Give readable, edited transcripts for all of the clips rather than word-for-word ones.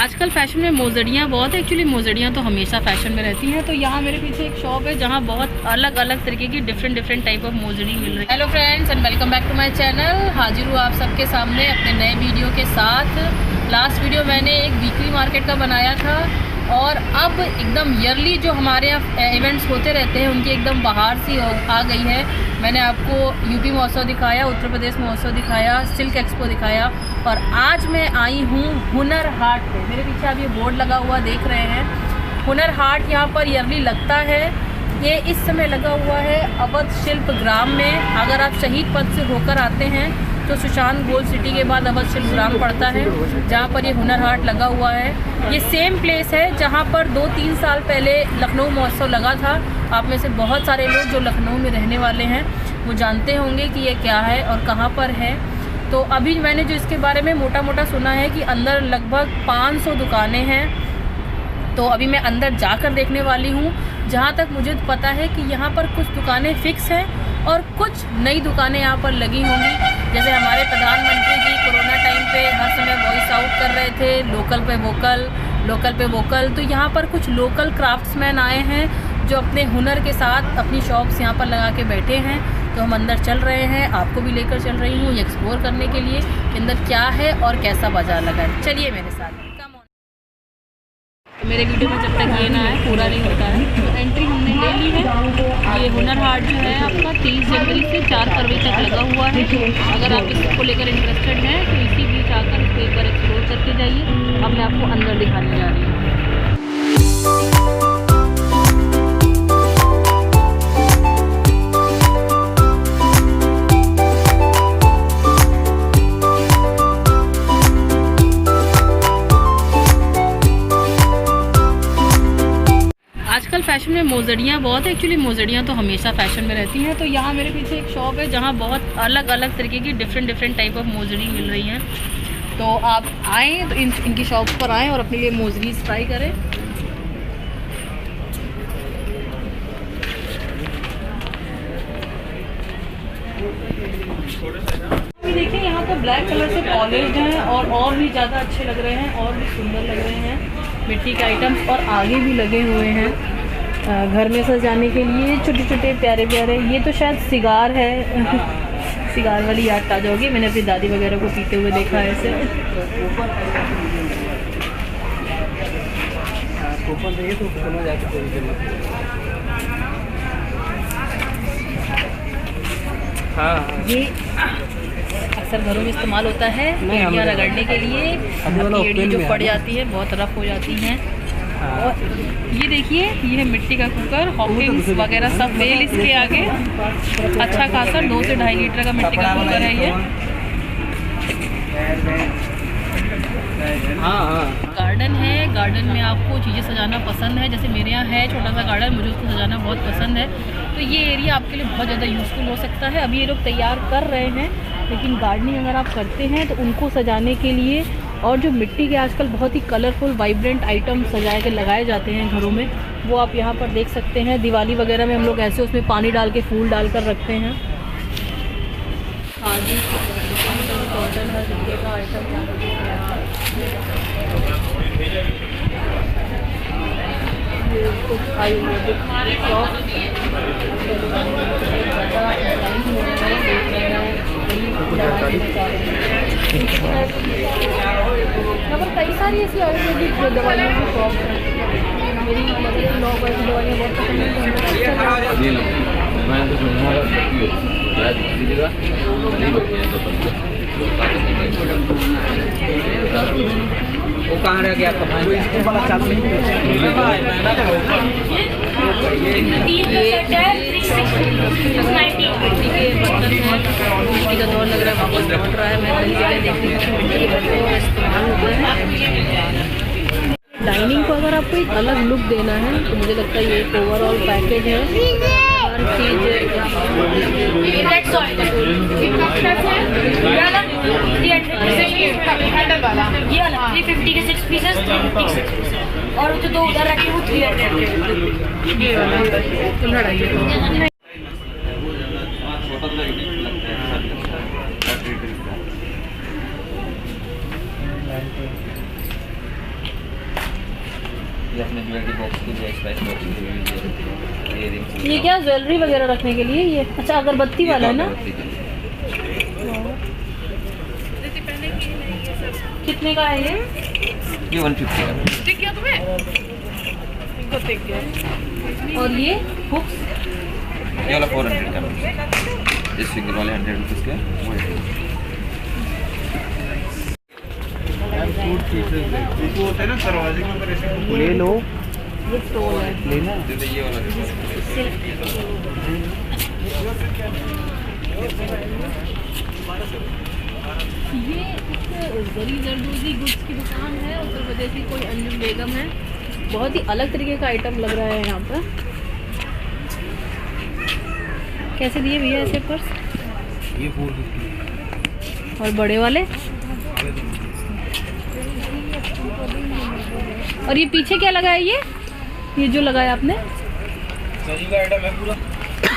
आजकल फैशन में मोजड़ियाँ बहुत है। एक्चुअली मोजड़ियाँ तो हमेशा फैशन में रहती हैं। तो यहाँ मेरे पीछे एक शॉप है जहाँ बहुत अलग अलग तरीके की डिफरेंट टाइप ऑफ मोजड़ी मिल रही है। Hello friends and welcome back to my channel. हाजिर हूँ आप सबके सामने अपने नए वीडियो के साथ। लास्ट वीडियो मैंने एक वीकली मार्केट का बनाया था और अब एकदम ईयरली जो हमारे यहाँ इवेंट्स होते रहते हैं उनकी एकदम बाहर सी आ गई है। मैंने आपको यूपी महोत्सव दिखाया, उत्तर प्रदेश महोत्सव दिखाया, सिल्क एक्सपो दिखाया और आज मैं आई हूँ हुनर हाट पे। मेरे पीछे आप ये बोर्ड लगा हुआ देख रहे हैं। हुनर हाट यहाँ पर ईयरली लगता है। ये इस समय लगा हुआ है अवध शिल्प ग्राम में। अगर आप शहीद पथ से होकर आते हैं तो सुशांत गोल्ड सिटी के बाद अवध शिल्प ग्राम पड़ता है, जहाँ पर ये हुनर हाट लगा हुआ है। ये सेम प्लेस है जहाँ पर 2-3 साल पहले लखनऊ महोत्सव लगा था। आप में से बहुत सारे लोग जो लखनऊ में रहने वाले हैं वो जानते होंगे कि ये क्या है और कहाँ पर है। तो अभी मैंने जो इसके बारे में मोटा मोटा सुना है कि अंदर लगभग 500 दुकानें हैं। तो अभी मैं अंदर जाकर देखने वाली हूँ। जहाँ तक मुझे पता है कि यहाँ पर कुछ दुकानें फ़िक्स हैं और कुछ नई दुकानें यहाँ पर लगी होंगी। जैसे हमारे प्रधानमंत्री जी कोरोना टाइम पे हर समय वॉइस आउट कर रहे थे, लोकल पे वोकल, लोकल पे वोकल। तो यहाँ पर कुछ लोकल क्राफ्ट्समैन आए हैं जो अपने हुनर के साथ अपनी शॉप्स यहाँ पर लगा के बैठे हैं। तो हम अंदर चल रहे हैं, आपको भी लेकर चल रही हूँ एक्सप्लोर करने के लिए कि अंदर क्या है और कैसा बाज़ार लगा है। चलिए मेरे साथ। तो मेरे वीडियो में जब तक ये ना आए पूरा नहीं होता है। तो एंट्री हमने ले ली है। ये हुनर हाट जो है आपका 30 जनवरी से 4 फरवरी तक लगा हुआ है। अगर आप इसको लेकर इंटरेस्टेड हैं तो इसी बीच आकर इसको एक बार एक्सप्लोर करके जाइए। अब मैं आपको अंदर दिखाने जा रही हूँ। आजकल फैशन में मोजड़ियाँ बहुत है। एक्चुअली मोजड़ियाँ तो हमेशा फैशन में रहती हैं। तो यहाँ मेरे पीछे एक शॉप है जहाँ बहुत अलग अलग तरीके की डिफरेंट टाइप ऑफ मोजड़ी मिल रही हैं। तो आप आएँ तो इनकी शॉप पर आएँ और अपने लिए मोजड़ीज ट्राई करें। देखिए यहाँ तो ब्लैक कलर से पॉलिश्ड हैं और भी ज़्यादा अच्छे लग रहे हैं और भी सुंदर लग रहे हैं। मिट्टी के आइटम्स और आगे भी लगे हुए हैं घर में सजाने के लिए छोटे छोटे प्यारे प्यारे। ये तो शायद सिगार है। सिगार वाली याद ताज़ा होगी। मैंने अपनी दादी वगैरह को पीते हुए देखा है इसे। ये अक्सर घरों में इस्तेमाल होता है एड़ियाँ रगड़ने के लिए। एड़ी जो पड़ जाती है बहुत रफ हो जाती हैं। और ये देखिए ये है मिट्टी का कुकर, हॉकिंग्स वगैरह सब फेल इसके आगे। अच्छा खासा 2 से 2.5 लीटर का मिट्टी का कुकर है ये। गार्डन है। गार्डन में आपको चीज़ें सजाना पसंद है, जैसे मेरे यहाँ है छोटा सा गार्डन, मुझे उसको सजाना बहुत पसंद है। तो ये एरिया आपके लिए बहुत ज़्यादा यूज़फुल हो सकता है। अभी ये लोग तैयार कर रहे हैं, लेकिन गार्डनिंग अगर आप करते हैं तो उनको सजाने के लिए और जो मिट्टी के आजकल बहुत ही कलरफुल वाइब्रेंट आइटम सजाए के लगाए जाते हैं घरों में, वो आप यहाँ पर देख सकते हैं। दिवाली वगैरह में हम लोग ऐसे उसमें पानी डाल के फूल डाल कर रखते हैं। खादी कॉटन हर तरीके का आइटम यहाँ पर कई सारी ऐसी आयुर्वेदिक दवाइयों की शॉप है। मेरी मतलब लोग ऐसी दवाइयाँ बहुत पसंद वो कहाँ रह गया आपका भाई? मिट्टी का दौर लग रहा है, वापस लौट रहा है। मैं कई जगह देखती हूँ मिट्टी के बर्तनों का इस्तेमाल होता है। डाइनिंग को अगर आपको एक अलग लुक देना है तो मुझे लगता है ये एक ओवरऑल पैकेज है। हर चीज़ ये 350 के 6 पीसेस, 350 के 6 पीसेस और जो 2 उधर रखे वो 300 के। ये वाला कुल्हड़ है। ये अपने ज्वेलरी बॉक्स के लिए, स्पाइस बॉक्स के लिए, इयररिंग्स। ये क्या ज्वेलरी वगैरह रखने के लिए? ये अच्छा अगरबत्ती वाला है ना? कितने का है ये? ये 150 का। दिख गया तुम्हें? इनको दिख गया। और ये हुक्स? ये वाला 400 का। इस सिंगल वाले 100 रुपीज़ के वो है। वो होता है ना दरवाजे के ऊपर ऐसे ले लो, ये स्टोल है। लेना जैसे ये वाला ये एक गरी जरदोजी गुड्स की दुकान है, उत्तर प्रदेश की कोई अंजुम बेगम है। बहुत ही अलग तरीके का आइटम लग रहा है यहाँ पर। कैसे दिए भैया ऐसे पर्स? ये 450। और बड़े वाले? और ये पीछे क्या लगा है? ये जो लगाया आपने सजी का आइटम है पूरा,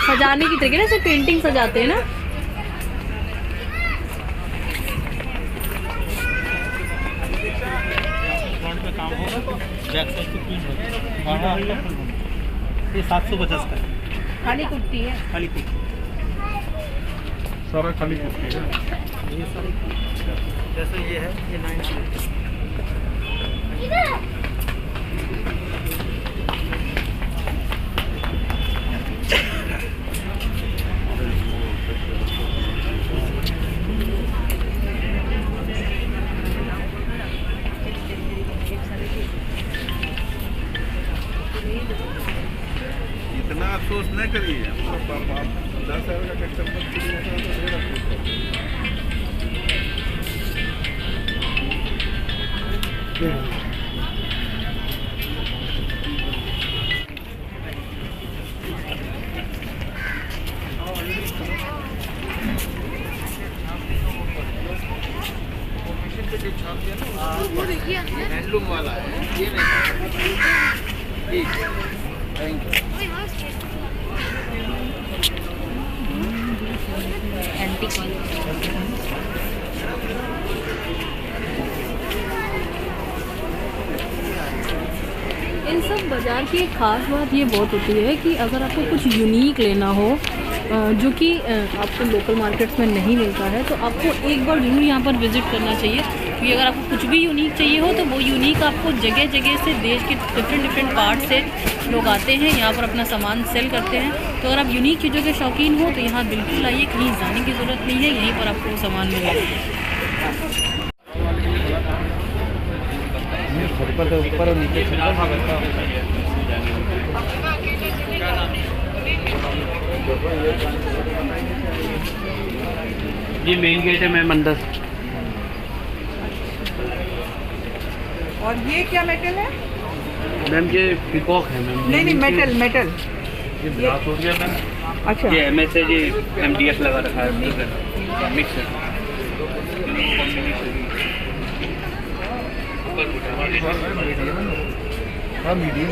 सजाने की तरीके से पेंटिंग सजाते हैं ना। फ्रंट पे काम होगा, बैक साइड पे प्रिंट होगा। हाँ, ये 750 का है, खाली कुर्ती है। खाली कुर्ती, सारा खाली कुर्ती है। ये सारी जैसे ये है, ये 900। इतना अफसोस न करिए, 10,000 का कस्टमर हैंडलूम वाला है, ये नहीं। ठीक, थैंक यू। एंटीक वाली। इन सब बाज़ार की एक ख़ास बात ये बहुत होती है कि अगर आपको कुछ यूनिक लेना हो जो कि आपको लोकल मार्केट्स में नहीं मिलता है, तो आपको एक बार ज़रूर यहाँ पर विज़िट करना चाहिए। क्योंकि अगर आपको कुछ भी यूनिक चाहिए हो तो वो यूनिक आपको जगह जगह से, देश के डिफरेंट पार्ट से लोग आते हैं, यहाँ पर अपना सामान सेल करते हैं। तो अगर आप यूनिक चीज़ों के शौकीन हो तो यहाँ बिल्कुल आइए, कहीं जाने की ज़रूरत नहीं है, यहीं पर आपको सामान मिलेगा। ऊपर और नीचे ये मेन गेट है मैम अंदर। और ये क्या मेटल है? मैम ये पिकॉक है मैम। नहीं मेटल ये ब्रास हो गया मैम। अच्छा, ये MS है, ये MDF लगा रखा है, मिक्स है। हाँ मीडियम।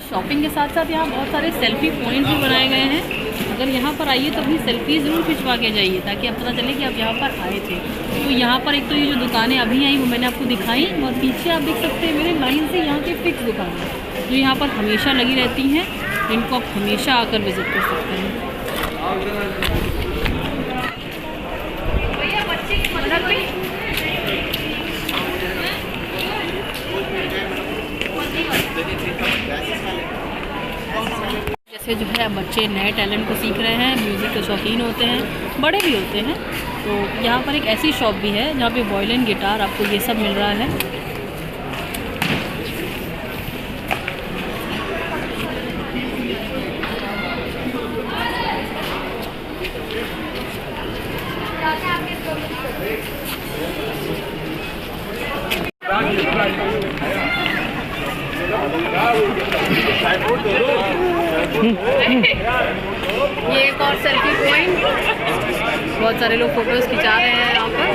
शॉपिंग के साथ साथ यहाँ बहुत सारे सेल्फी पॉइंट भी बनाए गए हैं। अगर यहाँ पर आइए तो अपनी सेल्फी ज़रूर खिंचवा के जाइए, ताकि आप पता चले कि आप यहाँ पर आए थे। तो यहाँ पर एक तो ये जो दुकानें अभी आई वो मैंने आपको दिखाई, और पीछे आप देख सकते हैं मेरे लाइन से यहाँ की फिक्स दुकानें जो यहाँ पर हमेशा लगी रहती हैं, इनको आप हमेशा आकर विज़िट कर सकते हैं। जैसे जो है बच्चे नए टैलेंट को सीख रहे हैं, म्यूज़िक के शौकीन होते हैं, बड़े भी होते हैं, तो यहाँ पर एक ऐसी शॉप भी है जहाँ पे वायलिन, गिटार, आपको ये सब मिल रहा है। ये एक और सेल्फी पॉइंट, बहुत सारे लोग फोटोज खिंचा रहे हैं यहाँ पर।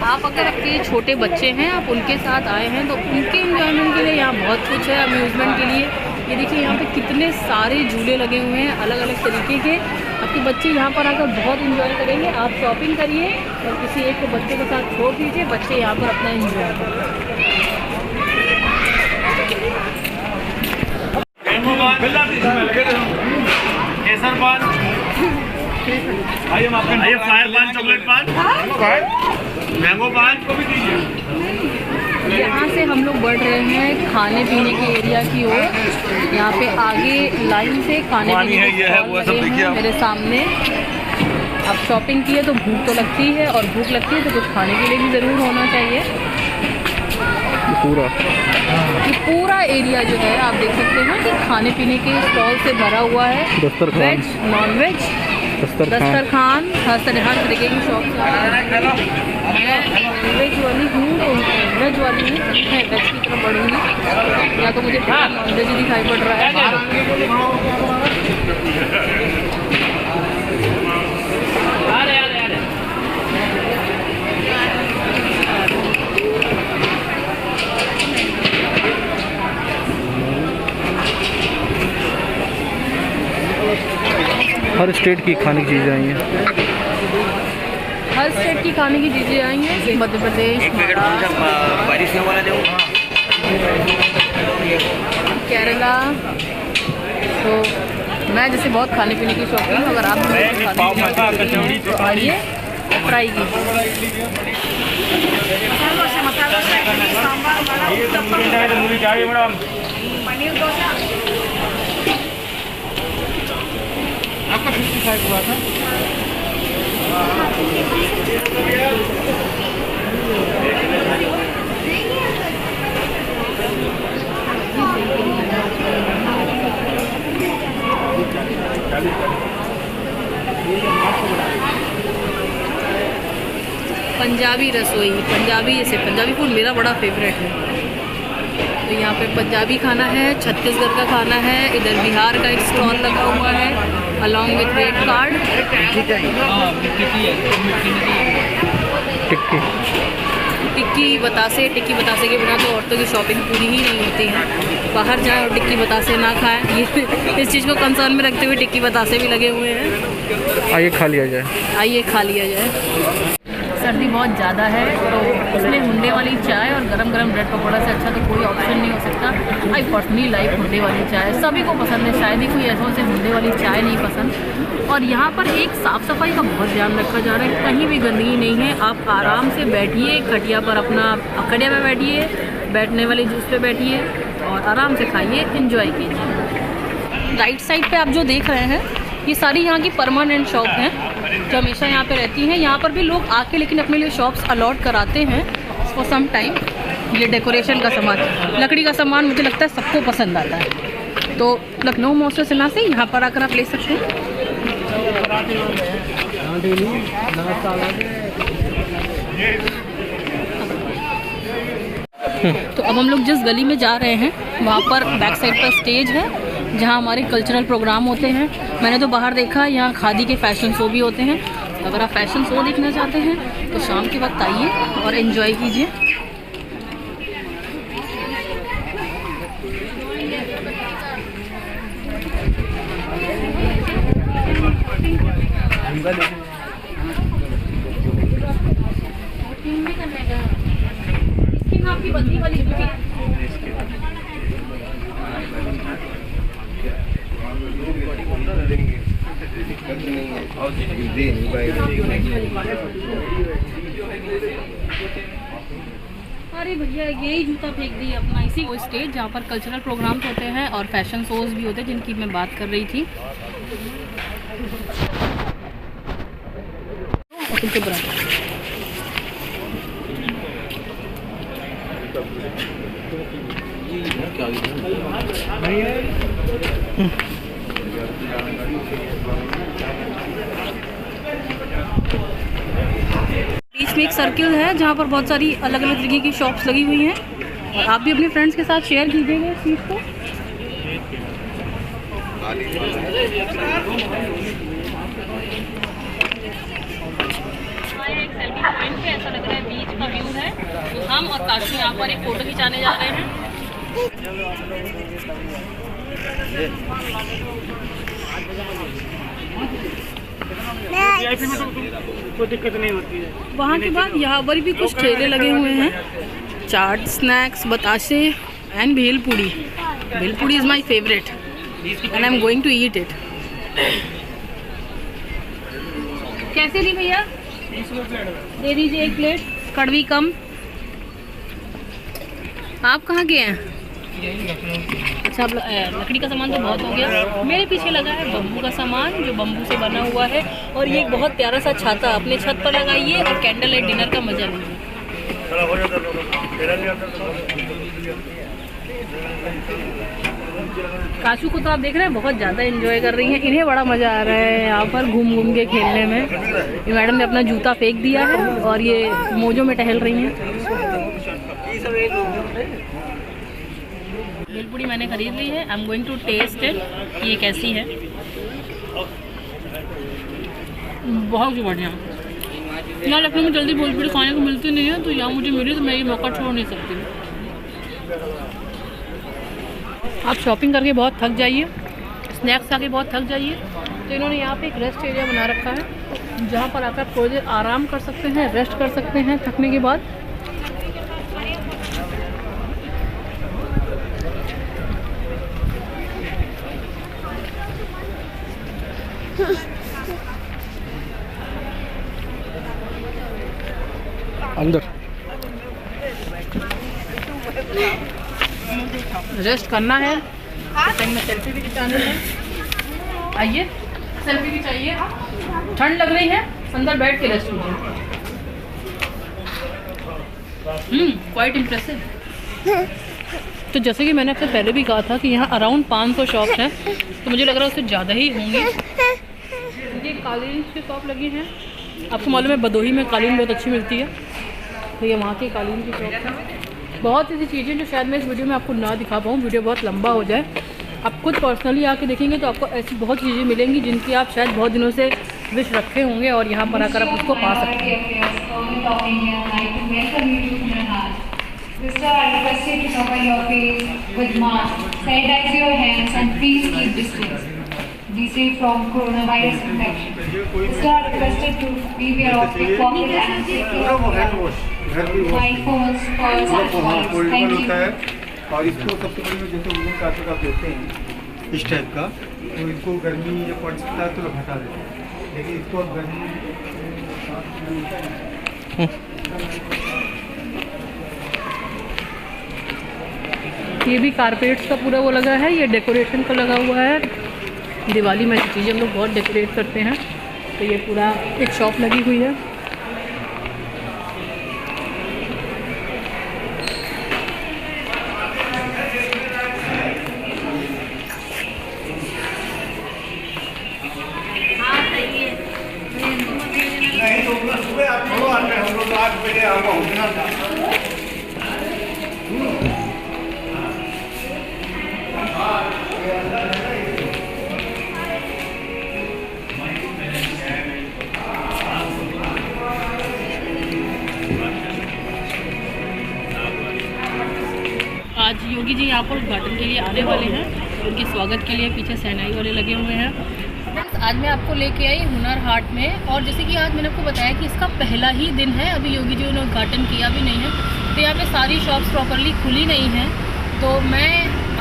आप अगर आपके छोटे बच्चे हैं, आप उनके साथ आए हैं तो उनके एंजॉयमेंट के लिए यहाँ बहुत कुछ है, अम्यूज़मेंट के लिए। ये देखिए यहाँ पे कितने सारे झूले लगे हुए हैं अलग अलग तरीके के। आपके बच्चे यहाँ पर आकर बहुत एंजॉय करेंगे। आप शॉपिंग करिए और किसी एक को बच्चे के साथ छोड़ दीजिए, बच्चे यहाँ पर अपना एंजॉय करें। आइए फायर पान, चॉकलेट पान, मैंगो पान को भी दीजिए। यहाँ से हम लोग बढ़ रहे हैं खाने पीने के एरिया की ओर। यहाँ पे आगे लाइन से खाने पीने के स्टॉल लगे हैं मेरे सामने। अब शॉपिंग की है तो भूख तो लगती है, और भूख लगती है तो कुछ खाने के लिए भी ज़रूर होना चाहिए। ये पूरा एरिया जो है आप देख सकते हैं कि खाने पीने के स्टॉल से भरा हुआ है। वेज, नॉन वेज, दस्तरखान, हर तरीके की शॉप। मैं वेज वाली हूँ तो वेज वाली हूँ, मैं वेज की तरफ बढ़ूँगी, या तो मुझे नॉन वेज ही दिखाई पड़ रहा है। हर स्टेट की खाने की चीज़ें आई हैं। हर स्टेट की खाने की चीज़ें आई हैं। मध्य प्रदेश, केरला। तो मैं जैसे बहुत खाने पीने की शौकीन हूँ, अगर आप भी तो आइए ट्राई कीजिए। आपका 55 हुआ था। पंजाबी रसोई, पंजाबी फूड मेरा बड़ा फेवरेट है। तो यहाँ पे पंजाबी खाना है, छत्तीसगढ़ का खाना है, इधर बिहार का एक स्टॉल लगा हुआ है अलॉन्ग विथ रेट कार्ड। टिक्की बतासे के बिना तो औरतों की शॉपिंग पूरी ही नहीं होती है। बाहर जाएं और टिक्की बतासे ना खाएं, ये इस चीज़ को कंसर्न में रखते हुए टिक्की बतासे भी लगे हुए हैं। आइए खा लिया जाए। सर्दी बहुत ज़्यादा है तो इसलिए हुंडे वाली चाय और गरम गरम ब्रेड पकौड़ा से अच्छा तो कोई ऑप्शन नहीं हो सकता। आई पर्सनली लाइक हुंडे वाली चाय, सभी को पसंद है, शायद ही कोई ऐसा से हुंडे वाली चाय नहीं पसंद। और यहाँ पर एक साफ़ सफाई का बहुत ध्यान रखा जा रहा है, कहीं भी गंदगी नहीं है। आप आराम से बैठिए खटिया पर, अपना खटिया में बैठिए, बैठने वाले जूस पे बैठिए और आराम से खाइए, एंजॉय कीजिए। राइट साइड पे आप जो देख रहे हैं ये सारी यहाँ की परमानेंट शॉप हैं जो हमेशा यहाँ पे रहती हैं। यहाँ पर भी लोग आके लेकिन अपने लिए शॉप्स अलॉट कराते हैं फॉर सम टाइम। ये डेकोरेशन का सामान, लकड़ी का सामान मुझे लगता है सबको पसंद आता है, तो लखनऊ मॉस्टर सिला से यहाँ पर आकर आप ले सकते हैं। तो अब हम लोग जिस गली में जा रहे हैं वहाँ पर बैक साइड पर स्टेज है जहाँ हमारे कल्चरल प्रोग्राम होते हैं। मैंने तो बाहर देखा यहाँ खादी के फैशन शो भी होते हैं। अगर आप फैशन शो देखना चाहते हैं तो शाम के वक्त आइए और एंजॉय कीजिए। आपकी बंदी वाली अरे भैया यही जूता फेंक दी अपना। इसी वो स्टेज जहाँ पर कल्चरल प्रोग्राम्स होते हैं और फैशन शोज भी होते हैं जिनकी मैं बात कर रही थी। एक सर्किल है जहाँ पर बहुत सारी अलग अलग तरीके की शॉप्स लगी हुई हैं, और आप भी अपने फ्रेंड्स के साथ शेयर कीजिएगा इस चीज़ को। एक सेल्फी पॉइंट पे ऐसा लग रहा है बीच का व्यू है, तो हम और काशी यहाँ पर एक फ़ोटो खिंचाने जा रहे हैं। कोई दिक्कत नहीं होती है। वहाँ के बाद यहाँ पर भी कुछ ठेले लगे हुए हैं, चाट, स्नैक्स, बताशे and bhelpuri. Bhelpuri is my favourite and I am going to eat it. कैसे ली भैया? दे दीजिए एक प्लेट, कड़वी कम। आप कहाँ के हैं? अच्छा, आप लकड़ी का सामान तो बहुत हो गया। मेरे पीछे लगा है बम्बू का सामान, जो बम्बू से बना हुआ है, और ये एक बहुत प्यारा सा छाता अपने छत पर लगाइए और कैंडल लाइट डिनर का मजा लीजिए। काशू को तो आप देख रहे हैं बहुत ज़्यादा एंजॉय कर रही हैं, इन्हें बड़ा मज़ा आ रहा है यहाँ पर घूम घूम के खेलने में। ये मैडम ने अपना जूता फेंक दिया है और ये मोजों में टहल रही हैं। भेलपूड़ी मैंने खरीद ली है, I am going to test it, ये कैसी है। बहुत ही बढ़िया। यहाँ लखनऊ में जल्दी भेलपूड़ी खाने को मिलती नहीं है, तो यहाँ मुझे मिली तो मैं ये मौका छोड़ नहीं सकती। आप शॉपिंग करके बहुत थक जाइए, स्नैक्स खा के बहुत थक जाइए, तो इन्होंने यहाँ पे एक रेस्ट एरिया बना रखा है, जहाँ पर आकर थोड़ी देर आराम कर सकते हैं, रेस्ट कर सकते हैं थकने के बाद। अंदर रेस्ट करना है, टाइम में सेल्फी भी खिंचानी है। आइए सेल्फी भी चाहिए। ठंड लग रही है, अंदर बैठ के रेस्ट कीजिए। Quite impressive. तो जैसे कि मैंने आपसे पहले भी कहा था कि यहाँ अराउंड 500 शॉप्स हैं, तो मुझे लग रहा है उससे ज़्यादा ही होंगी। ये कालीन की शॉप लगी है, आपको मालूम है भदोही में कालीन बहुत अच्छी मिलती है, तो ये वहाँ की कालीन की शॉप है। बहुत ऐसी चीज़ें जो शायद मैं इस वीडियो में आपको ना दिखा पाऊँ, वीडियो बहुत लंबा हो जाए। आप खुद पर्सनली आके देखेंगे तो आपको ऐसी बहुत चीज़ें मिलेंगी जिनकी आप शायद बहुत दिनों से विश रखे होंगे, और यहाँ पर आकर आप उसको पा सकते हैं। Sister, I request you to cover your face with mask, sanitize your hands and please keep distance. Be safe from coronavirus infection. Sister, are requested to beware of pickpocket and secure my phones, purse and wallets. Thank you. और इसको सबसे बड़ी में जैसे woollen कांटे का देते हैं इस टाइप का, तो इनको गर्मी या पड़ सकता है तो लोग हटा देते हैं, लेकिन इसको अब गर्मी ये भी कारपेट्स का पूरा वो लगा है, ये डेकोरेशन का लगा हुआ है। दिवाली में ऐसी चीज़ें हम लोग बहुत डेकोरेट करते हैं, तो ये पूरा एक शॉप लगी हुई है। आज योगी जी यहाँ पर उद्घाटन के लिए आने वाले हैं, उनके स्वागत के लिए पीछे सहनाई वाले लगे हुए हैं। आज मैं आपको लेके आई हुनर हाट में, और जैसे कि आज मैंने आपको बताया कि इसका पहला ही दिन है, अभी योगी जी ने उद्घाटन किया भी नहीं है, तो यहाँ पे सारी शॉप्स प्रॉपरली खुली नहीं हैं। तो मैं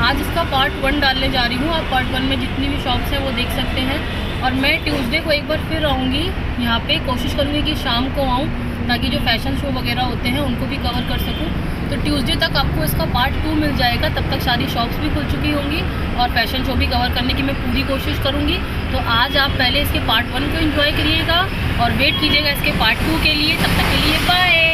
आज इसका पार्ट 1 डालने जा रही हूँ। आप पार्ट 1 में जितनी भी शॉप्स हैं वो देख सकते हैं, और मैं ट्यूसडे को एक बार फिर आऊँगी यहाँ पे। कोशिश करूँगी कि शाम को आऊँ, ताकि जो फैशन शो वगैरह होते हैं उनको भी कवर कर सकूँ। तो ट्यूसडे तक आपको इसका पार्ट 2 मिल जाएगा, तब तक सारी शॉप्स भी खुल चुकी होंगी और फैशन शो भी कवर करने की मैं पूरी कोशिश करूँगी। तो आज आप पहले इसके पार्ट 1 को एंजॉय करिएगा और वेट कीजिएगा इसके पार्ट 2 के लिए। तब तक के लिए बाय।